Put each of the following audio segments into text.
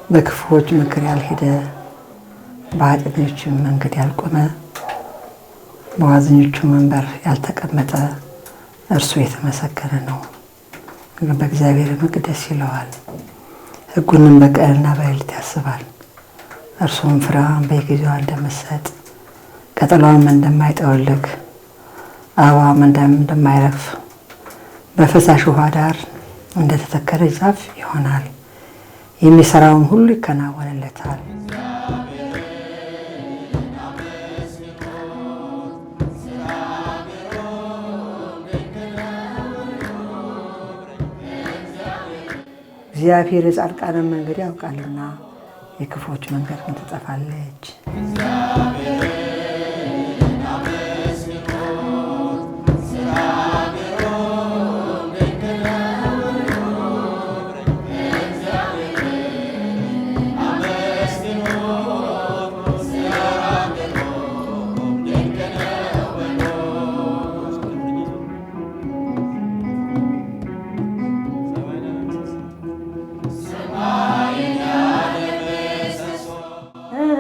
በክፉዎች ምክር ያልሄደ በኃጢአተኞች መንገድ ያልቆመ በዋዘኞቹ መንበር ያልተቀመጠ እርሱ የተመሰገነ ነው። በእግዚአብሔር መቅደስ ይለዋል። ሕጉንም በቀንና በሌሊት ያስባል። እርሱም ፍሬዋን በጊዜዋ እንደምትሰጥ ቅጠሏም እንደማይጠወልግ አበባዋም እንደማይረግፍ በፈሳሽ ውሃ ዳር እንደተተከለች ዛፍ ይሆናል። የሚሰራውን ሁሉ ይከናወንለታል። እግዚአብሔር የጻድቃንን መንገድ ያውቃልና የክፉዎች መንገድ ግን ትጠፋለች።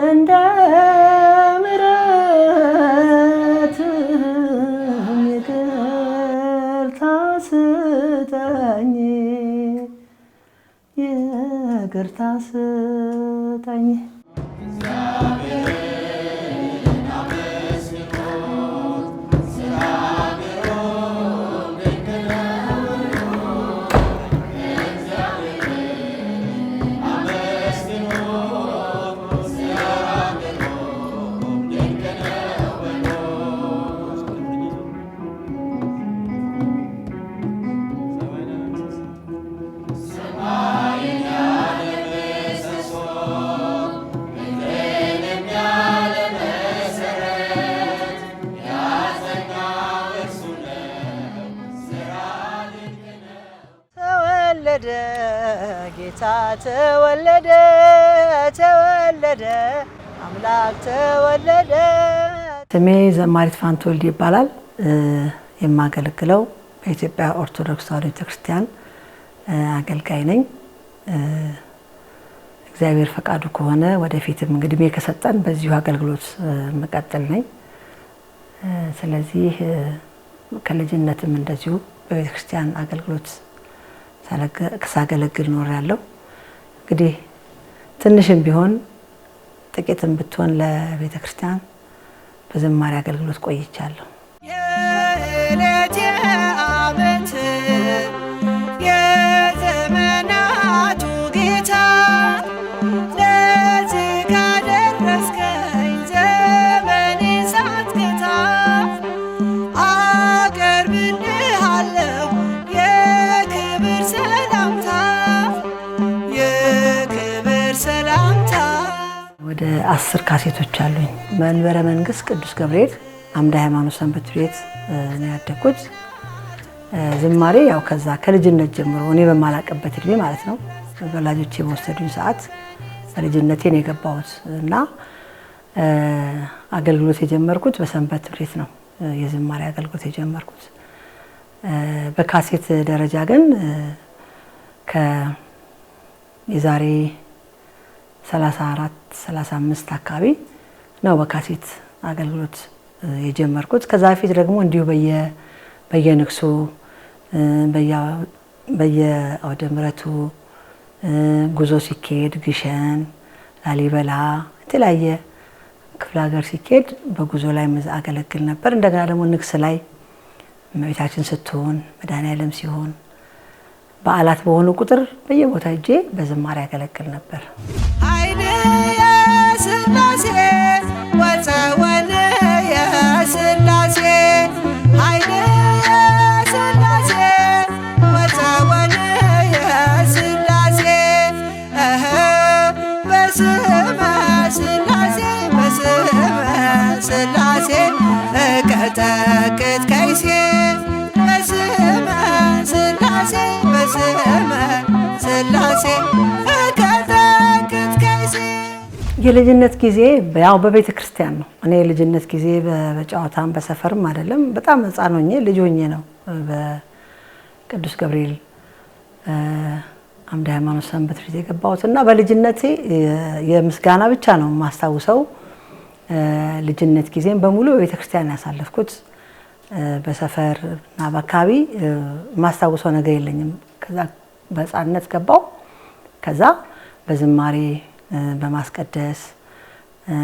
እንደ ምሕረት ይቅርታ ስጠኝ፣ ይቅርታ ስጠኝ። ተወለደ ጌታ ተወለደ፣ ተወለደ አምላክ ተወለደ። ስሜ ዘማሪት ፋንትወልድ ይባላል። የማገለግለው በኢትዮጵያ ኦርቶዶክስ ተዋሕዶ ቤተክርስቲያን አገልጋይ ነኝ። እግዚአብሔር ፈቃዱ ከሆነ ወደፊትም እንግዲህ ከሰጠን በዚሁ አገልግሎት መቀጠል ነኝ። ስለዚህ ከልጅነትም እንደዚሁ በቤተክርስቲያን አገልግሎት ሳገለግል ኖሬያለሁ። እንግዲህ ትንሽም ቢሆን ጥቂትም ብትሆን ለቤተክርስቲያን በዝማሬ አገልግሎት ቆይቻለሁ። የዕለት የዓመት የዘመናቱ ጌታ ለዚህ ካደረስከኝ ዘመኔን ሳትገታ አቀርብልሃለሁ የክብር ሰላምታ፣ የክብር ሰላምታ። ወደ 10 ካሴቶች አሉኝ። መንበረ መንግስት ቅዱስ ገብርኤል አምደ ሃይማኖት ሰንበት ቤት ነው ያደኩት። ዝማሬ ያው ከዛ ከልጅነት ጀምሮ እኔ በማላቀበት እድሜ ማለት ነው ወላጆቼ በወሰዱኝ ሰዓት በልጅነቴ ነው የገባሁት እና አገልግሎት የጀመርኩት በሰንበት ቤት ነው። የዝማሬ አገልግሎት የጀመርኩት በካሴት ደረጃ ግን የዛሬ 34 35 አካባቢ ነው በካሴት አገልግሎት የጀመርኩት። ከዛ በፊት ደግሞ እንዲሁ በየንግሱ በየአውደ ምሕረቱ ጉዞ ሲኬድ ግሸን፣ ላሊበላ የተለያየ ክፍለ ሀገር ሲኬድ በጉዞ ላይ አገለግል ነበር። እንደገና ደግሞ ንግስ ላይ እመቤታችን ስትሆን መድኃኔዓለም ሲሆን በዓላት በሆኑ ቁጥር በየቦታ ሄጄ በዝማሬ ያገለግል ነበር። ኃይል የሥላሴ ወፀወን የሥላሴ ኃይል የሥላሴ ወፀወን የሥላሴ በስመ ሥላሴ በስመ ሥላሴ እቀጠቅጥ ከይሴ በስመ ሥላሴ በስመ ሥላሴ እቀጠቅጥ ከይሴ። የልጅነት ጊዜ ያው በቤተ ክርስቲያን ነው። እኔ የልጅነት ጊዜ በጨዋታም በሰፈርም አይደለም። በጣም ሕፃን ሆኜ ልጅ ሆኜ ነው በቅዱስ ገብርኤል አምደ ሃይማኖት ሰንበት ቤት የገባሁትና በልጅነቴ የምስጋና ብቻ ነው የማስታውሰው። ልጅነት ጊዜም በሙሉ በቤተክርስቲያን ያሳለፍኩት በሰፈር እና በአካባቢ ማስታውሰው ነገር የለኝም። ከዛ በሕፃንነት ገባው። ከዛ በዝማሬ በማስቀደስ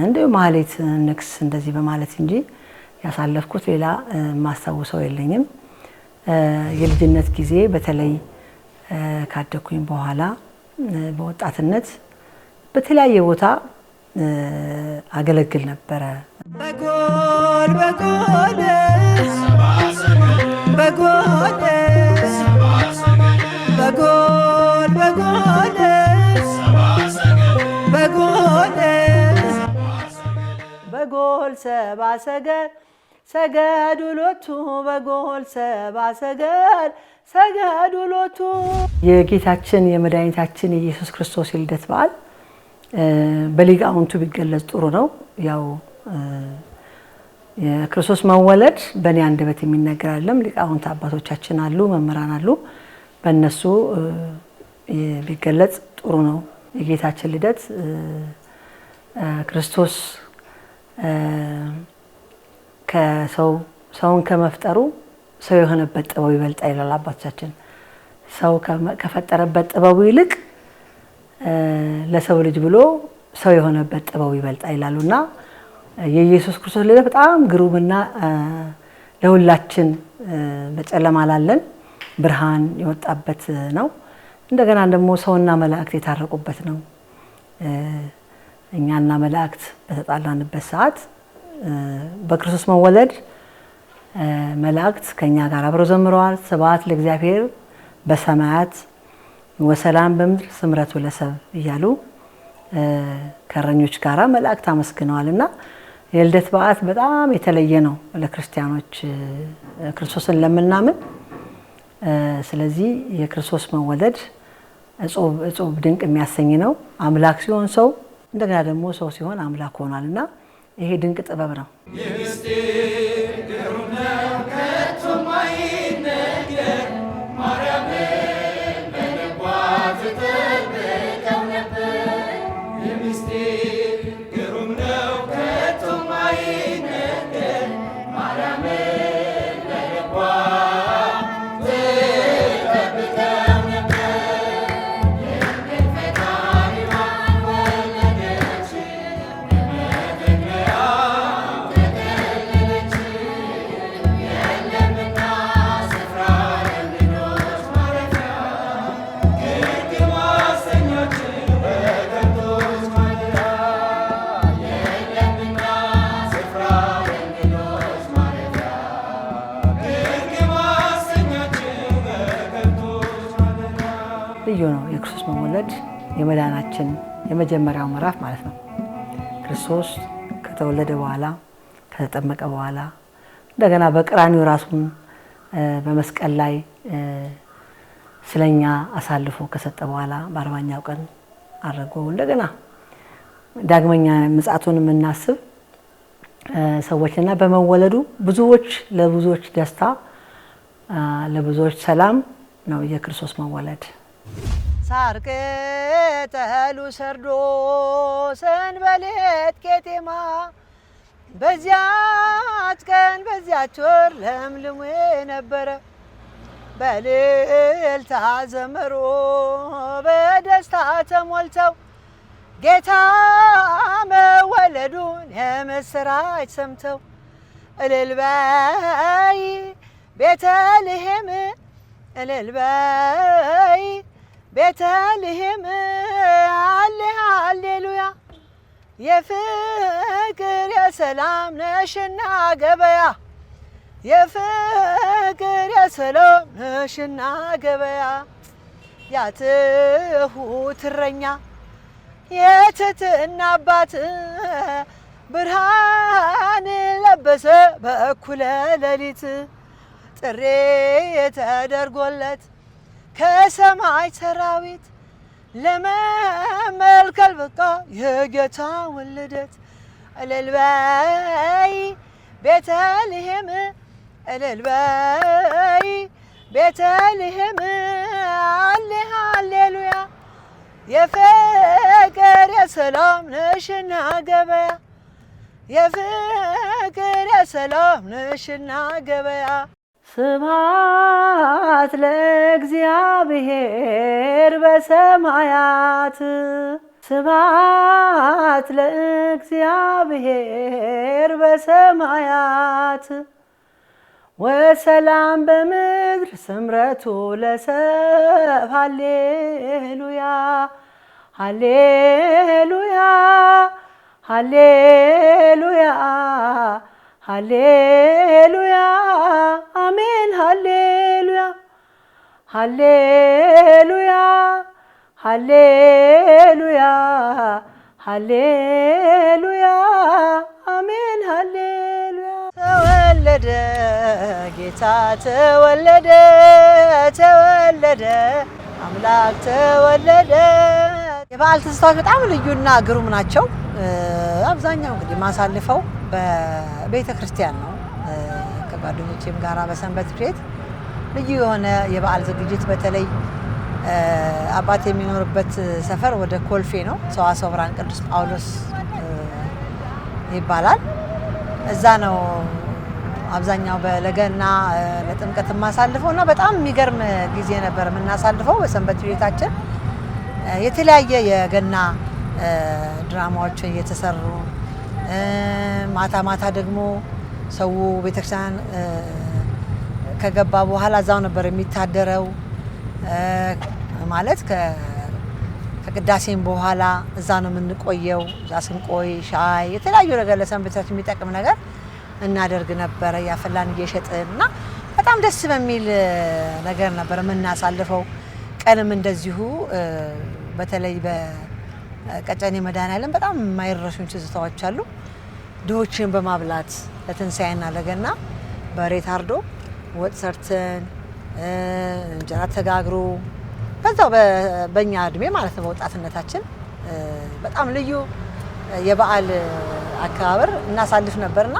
እንደው ማህሌት ንግስ እንደዚህ በማለት እንጂ ያሳለፍኩት ሌላ ማስታውሰው የለኝም። የልጅነት ጊዜ በተለይ ካደኩኝ በኋላ በወጣትነት በተለያየ ቦታ አገለግል ነበረ። በጎል በጎል በጎል በጎል በጎል በጎል በጎል ሰባ ሰገል ሰገዱ ሎቱ በጎል ሰባ ሰገል ሰገዱ ሎቱ። የጌታችን የመድኃኒታችን የኢየሱስ ክርስቶስ የልደት በዓል በሊቃውንቱ ቢገለጽ ጥሩ ነው። ያው የክርስቶስ መወለድ በእኔ አንደበት የሚነገር አይደለም። ሊቃውንት አባቶቻችን አሉ፣ መምህራን አሉ። በእነሱ ቢገለጽ ጥሩ ነው። የጌታችን ልደት ክርስቶስ ሰውን ከመፍጠሩ ሰው የሆነበት ጥበቡ ይበልጣል ይላል አባቶቻችን። ሰው ከፈጠረበት ጥበቡ ይልቅ ለሰው ልጅ ብሎ ሰው የሆነበት ጥበቡ ይበልጣል ይላሉና የኢየሱስ ክርስቶስ ልደት በጣም ግሩምና ለሁላችን በጨለማ ላለን ብርሃን የወጣበት ነው። እንደገና ደግሞ ሰውና መላእክት የታረቁበት ነው። እኛና መላእክት በተጣላንበት ሰዓት በክርስቶስ መወለድ መላእክት ከኛ ጋር አብረው ዘምረዋል። ስብሐት ለእግዚአብሔር በሰማያት ወሰላም በምድር ስምረቱ ለሰብ እያሉ ከእረኞች ጋራ መላእክት አመስግነዋልና የልደት በዓል በጣም የተለየ ነው ለክርስቲያኖች ክርስቶስን ለምናምን። ስለዚህ የክርስቶስ መወለድ እጹብ ድንቅ የሚያሰኝ ነው። አምላክ ሲሆን ሰው፣ እንደገና ደግሞ ሰው ሲሆን አምላክ ሆኗልና ይሄ ድንቅ ጥበብ ነው። ልዩ ነው የክርስቶስ መወለድ የመዳናችን የመጀመሪያው ምዕራፍ ማለት ነው። ክርስቶስ ከተወለደ በኋላ ከተጠመቀ በኋላ እንደገና በቀራንዮ ራሱን በመስቀል ላይ ስለኛ አሳልፎ ከሰጠ በኋላ በ40ኛው ቀን አረጎ እንደገና ዳግመኛ ምጽአቱን የምናስብ ሰዎችና በመወለዱ ለብዙዎች ደስታ ለብዙዎች ሰላም ነው የክርስቶስ መወለድ። ሳር ቅጠሉ ሰርዶ ሰንበሌጥ ቄጤማ በዚያች ቀን በዚያች ወር ለምልሞ ነበረ። በእልልታ ዘመሩ በደስታ ተሞልተው ጌታ መወለዱን የምስራች ሰምተው እልል በይ ቤተልሔም እልል በይ ቤተልሔም አሌ ሃሌሉያ የፍቅር የሰላም ነሽና ገበያ የፍቅር የሰላም ነሽና ገበያ ያትሁት እረኛ የትሕትና አባት ብርሃን ለበሰ በእኩለ ሌሊት ጥሪ ተደርጎለት ከሰማይ ሰራዊት ለመመልከት በቃ የጌታውን ልደት እልል በይ ቤተልሔም እልል በይ ቤተልሔም አሌ ሃሌሉያ የፍቅር የሰላም ነሽና ገበያ የፍቅር የሰላም ነሽና ገበያ ስብሐት ለእግዚአብሔር በሰማያት ስብሐት ለእግዚአብሔር በሰማያት ወሰላም በምድር ስምረቱ ለሰብእ ሃሌሉያ ሃሌሉያ ሃሌሉያ ሃሌሉያ አሜን ሃሌሉያ ሃሌሉያ ሃሌሉያ ሃሌሉያ አሜን ሃሌሉያ ተወለደ ጌታ ተወለደ ተወለደ አምላክ ተወለደ። የበዓል ትዝታዎች በጣም ልዩና ግሩም ናቸው። አብዛኛው እንግዲህ ማሳልፈው በቤተ ክርስቲያን ነው። ከጓደኞቼም ጋራ በሰንበት ቤት ልዩ የሆነ የበዓል ዝግጅት በተለይ አባት የሚኖርበት ሰፈር ወደ ኮልፌ ነው። ሰዋስወ ብርሃን ቅዱስ ጳውሎስ ይባላል። እዛ ነው አብዛኛው ለገና ለጥምቀት የማሳልፈው እና በጣም የሚገርም ጊዜ ነበር የምናሳልፈው በሰንበት ቤታችን። የተለያየ የገና ድራማዎች እየተሰሩ ማታ ማታ ደግሞ ሰው ቤተክርስቲያን ከገባ በኋላ እዛው ነበር የሚታደረው። ማለት ከቅዳሴም በኋላ እዛ ነው የምንቆየው። እዛ ስንቆይ ሻይ የተለያዩ ነገር ለሰንበታችን የሚጠቅም ነገር እናደርግ ነበረ ያፈላን እየሸጥን እና በጣም ደስ በሚል ነገር ነበር የምናሳልፈው። ቀንም እንደዚሁ በተለይ በቀጨኔ መድኃኔዓለም በጣም የማይረሱኝ ትዝታዎች አሉ። ድሆችን በማብላት ለትንሳኤና ለገና በሬ ታርዶ ወጥ ሰርተን እንጀራ ተጋግሮ በዛው በእኛ እድሜ ማለት ነው በወጣትነታችን በጣም ልዩ የበዓል አከባበር እናሳልፍ ነበርና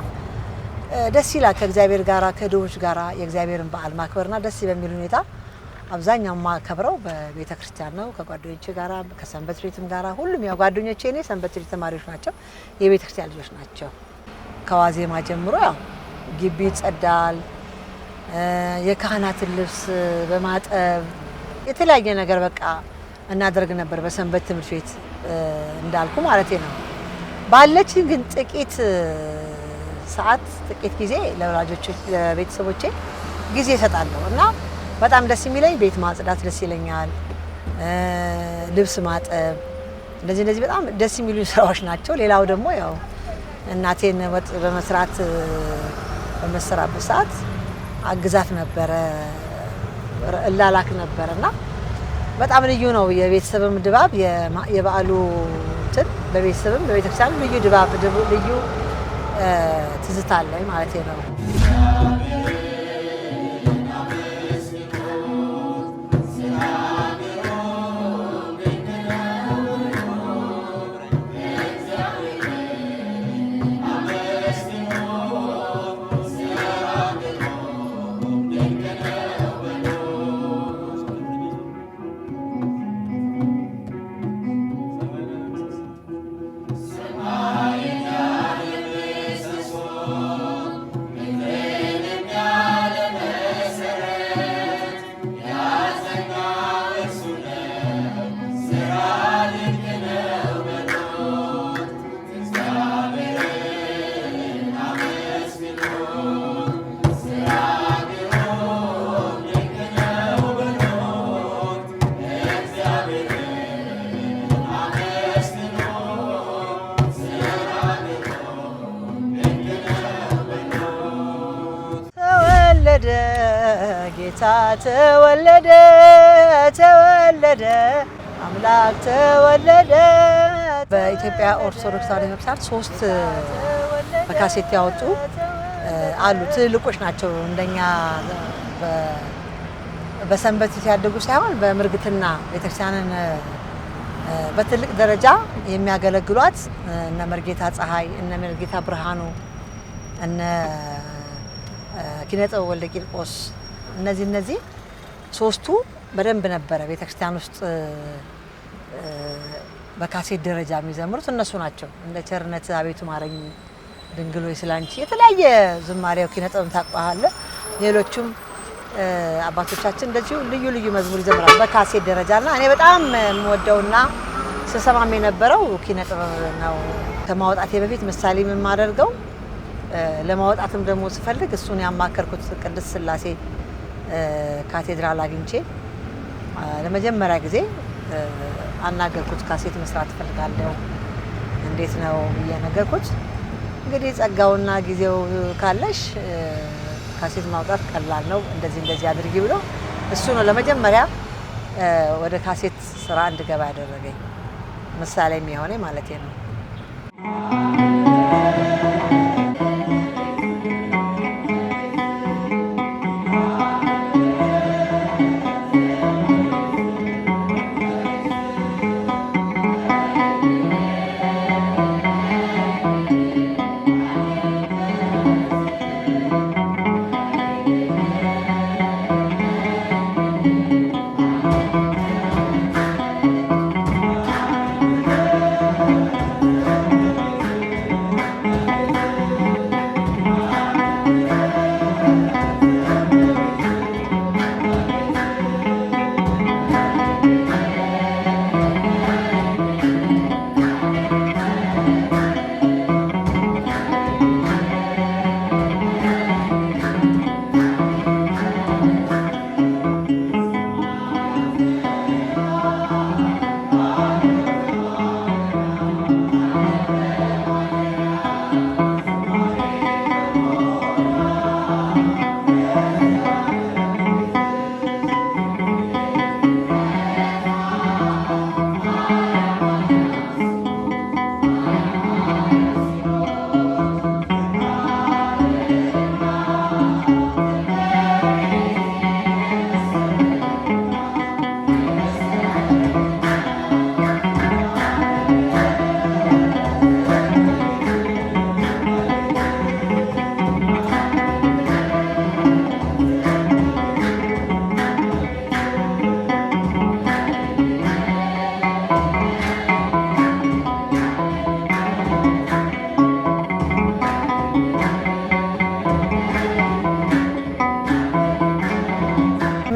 ደስ ይላል። ከእግዚአብሔር ጋራ ከድሆች ጋራ የእግዚአብሔርን በዓል ማክበርና ደስ በሚል ሁኔታ አብዛኛው ማከብረው በቤተ ክርስቲያን ነው። ከጓደኞቼ ጋራ ከሰንበት ቤትም ጋራ ሁሉም ያው ጓደኞቼ እኔ ሰንበት ቤት ተማሪዎች ናቸው፣ የቤተ ክርስቲያን ልጆች ናቸው። ከዋዜማ ጀምሮ ያው ግቢ ይጸዳል። የካህናትን ልብስ በማጠብ የተለያየ ነገር በቃ እናደርግ ነበር በሰንበት ትምህርት ቤት እንዳልኩ ማለት ነው። ባለችን ግን ጥቂት ሰዓት ጥቂት ጊዜ ለወላጆች ለቤተሰቦቼ ጊዜ እሰጣለሁ እና በጣም ደስ የሚለኝ ቤት ማጽዳት ደስ ይለኛል። ልብስ ማጠብ እንደዚህ በጣም ደስ የሚሉ ስራዎች ናቸው። ሌላው ደግሞ ያው እናቴን ወጥ በመስራት በመሰራበት ሰዓት አግዛት ነበረ እላላክ ነበርና በጣም ልዩ ነው። የቤተሰብም ድባብ የበዓሉ እንትን በቤተሰብም በቤተክርስቲያን ልዩ ድባብ ልዩ ትዝታ አለኝ ማለት ነው። ጌታ ተወለደ ተወለደ አምላክ ተወለደ። በኢትዮጵያ ኦርቶዶክስ ተዋሕዶ ቤተክርስቲያን 3 በካሴት ያወጡ አሉ። ትልቆች ናቸው። እንደኛ በሰንበት ያደጉ ሳይሆን በምርግትና ቤተክርስቲያንን በትልቅ ደረጃ የሚያገለግሏት እነ መርጌታ ፀሐይ፣ እነ መርጌታ ብርሃኑ፣ እነ ኪነጥበብ ወልደ ቂርቆስ እነዚህ 3ቱ በደንብ ነበረ ቤተክርስቲያን ውስጥ በካሴት ደረጃ የሚዘምሩት እነሱ ናቸው። እንደ ቸርነት አቤቱ ማረኝ፣ ድንግል ሆይ ስላንቺ የተለያየ ዝማሬው ኪነ ጥበብ ታውቃለህ። ሌሎችም አባቶቻችን እንደዚሁ ልዩ ልዩ መዝሙር ይዘምራሉ በካሴት ደረጃና እኔ በጣም የምወደውና ስሰማም የነበረው ኪነ ጥበብ ነው። ከማውጣቴ በፊት ምሳሌ የማደርገው ለማውጣትም ደግሞ ስፈልግ እሱን ያማከርኩት ቅድስት ሥላሴ ካቴድራል አግኝቼ ለመጀመሪያ ጊዜ አናገርኩት። ካሴት መስራት ፈልጋለሁ እንዴት ነው እየነገርኩት፣ እንግዲህ ጸጋውና ጊዜው ካለሽ ካሴት ማውጣት ቀላል ነው እንደዚህ አድርጊ ብሎ እሱ ነው ለመጀመሪያ ወደ ካሴት ስራ እንድገባ ያደረገኝ ምሳሌ የሚሆነኝ ማለት ነው።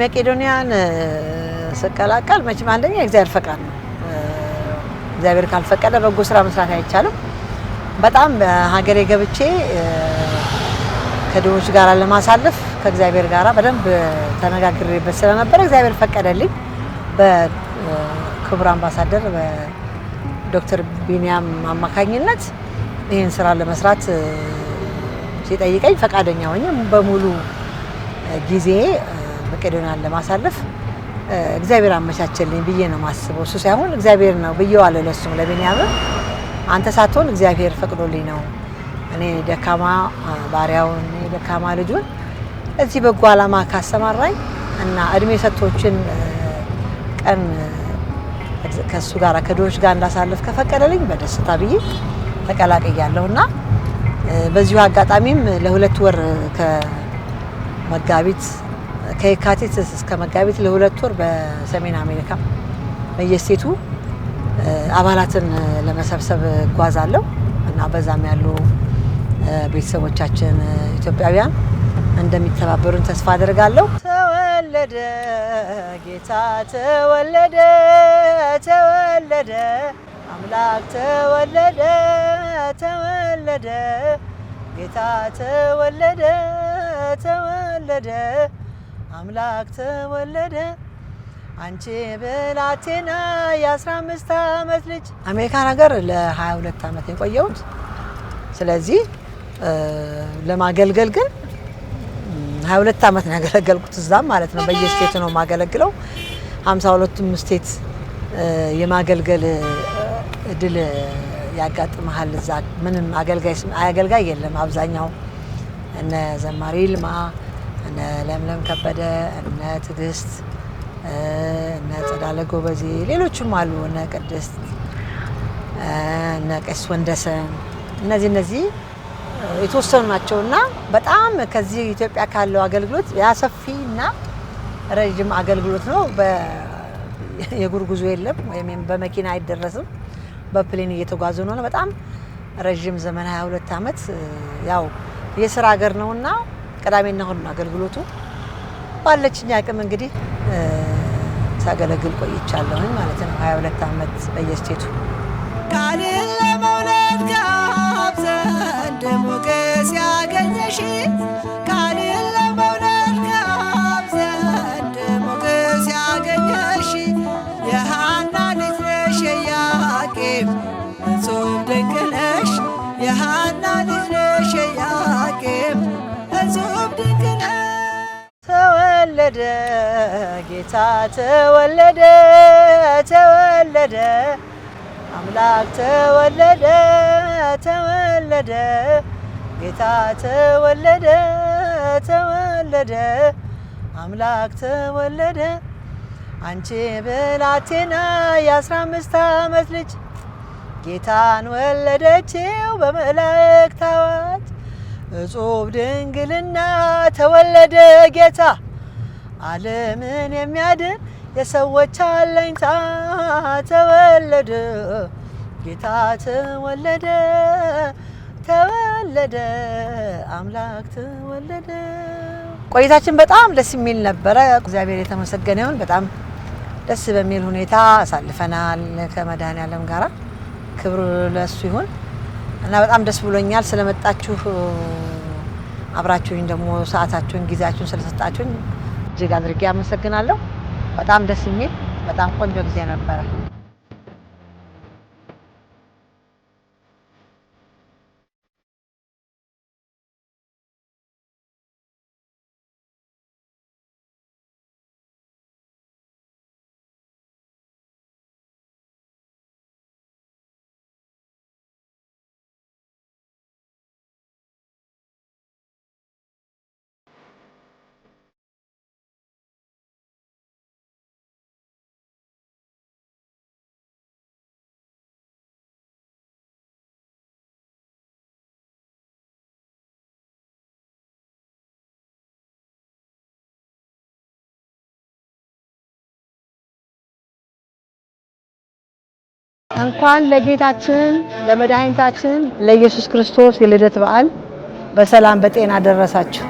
መቄዶንያን ስቀላቀል መቼም አንደኛ የእግዚአብሔር ፈቃድ ነው። እግዚአብሔር ካልፈቀደ በጎ ስራ መስራት አይቻልም። በጣም ሀገሬ ገብቼ ከድሆች ጋር ለማሳለፍ ከእግዚአብሔር ጋር በደንብ ተነጋግሬበት ስለነበረ እግዚአብሔር ፈቀደልኝ። በክቡር አምባሳደር በዶክተር ቢኒያም አማካኝነት ይህን ስራ ለመስራት ሲጠይቀኝ ፈቃደኛ ሆኜ በሙሉ ጊዜ መቄዶንያን ለማሳለፍ እግዚአብሔር አመቻቸልኝ ብዬ ነው ማስበው። እሱ ሳይሆን እግዚአብሔር ነው ብዬዋለሁ። ለሱም ለቢኒያም አንተ ሳትሆን እግዚአብሔር ፈቅዶልኝ ነው እኔ ደካማ ባሪያውን ደካማ ልጁን እዚህ በጎ ዓላማ ካሰማራኝ እና እድሜ ሰጥቶችን ቀን ከሱ ጋር ከድሆች ጋር እንዳሳልፍ ከፈቀደልኝ በደስታ ብዬ ተቀላቅያለሁና በዚሁ አጋጣሚም ለሁለት ወር ከየካቲት እስከ መጋቢት ለሁለት ወር በሰሜን አሜሪካ በየስቴቱ አባላትን ለመሰብሰብ ጓዛለሁ እና በዛም ያሉ ቤተሰቦቻችን ኢትዮጵያውያን እንደሚተባበሩን ተስፋ አደርጋለሁ። ተወለደ ጌታ ተወለደ፣ ተወለደ አምላክ ተወለደ፣ ተወለደ ጌታ ተወለደ፣ ተወለደ አምላክ ተወለደ። አንቺ ብላቴና የ15 ዓመት ልጅ አሜሪካን ሀገር ለ22 ዓመት የቆየሁት። ስለዚህ ለማገልገል ግን 22 ዓመት ነው ያገለገልኩት እዛም ማለት ነው። በየስቴቱ ነው ማገለግለው። 52ቱም ስቴት የማገልገል እድል ያጋጥመሃል። እዛ ምንም አገልጋይ የለም። አብዛኛው እነ ዘማሪ ይልማ፣ እነ ለምለም ከበደ፣ እነ ትዕግስት፣ እነ ጸዳለ ጎበዜ፣ ሌሎችም አሉ፣ እነ ቅድስት፣ እነ ቄስ ወንደሰን። እነዚህ የተወሰኑ ናቸውና በጣም ከዚህ ኢትዮጵያ ካለው አገልግሎት ያሰፊና ረጅም አገልግሎት ነው። የእግር ጉዞ የለም ወይም በመኪና አይደረስም። በፕሌን እየተጓዙ ነው። በጣም ረጅም ዘመን 22 ዓመት ያው የስራ ሀገር ነውና ቅዳሜና እሁድ ነው አገልግሎቱ። ባለችኝ አቅም እንግዲህ ሳገለግል ቆይቻለሁ ማለት ነው 22 ዓመት በየስቴቱ። ቃልን ለመውለድ ከአብ ዘንድ ሞገስ ያገኘሽ ቃልን ለመውለድ ከአብ ዘንድ ሞገስ ያገኘሽ የሐና ልጅ ነሽ የኢያቄም እጹብ ድንቅ ነሽ የሐና ልጅ ነሽ የኢያቄም እጹብ ድንቅ ነሽ። ተወለደ ጌታ ተወለደ ተወለደ አምላክ ተወለደ ተወለደ ጌታ ተወለደ ተወለደ አምላክ ተወለደ። አንቺ ብላቴና የ15 ዓመት ልጅ ጌታን ወለደችው በመላእክት አዋጅ። እጹብ ድንግልና ተወለደ ጌታ ዓለምን የሚያድን የሰዎች አለኝታ ተወለደ ጌታ ተወለደ ተወለደ አምላክ ተወለደ። ቆይታችን በጣም ደስ የሚል ነበረ። እግዚአብሔር የተመሰገነ ይሁን። በጣም ደስ በሚል ሁኔታ አሳልፈናል ከመድኃኔዓለም ጋራ። ክብር ለሱ ይሁን እና በጣም ደስ ብሎኛል ስለመጣችሁ አብራችሁኝ ደግሞ ሰዓታችሁን ጊዜያችሁን ስለሰጣችሁኝ እጅግ አድርጌ አመሰግናለሁ። በጣም ደስ የሚል በጣም ቆንጆ ጊዜ ነበረ። እንኳን ለጌታችን ለመድኃኒታችን ለኢየሱስ ክርስቶስ የልደት በዓል በሰላም በጤና ደረሳችሁ።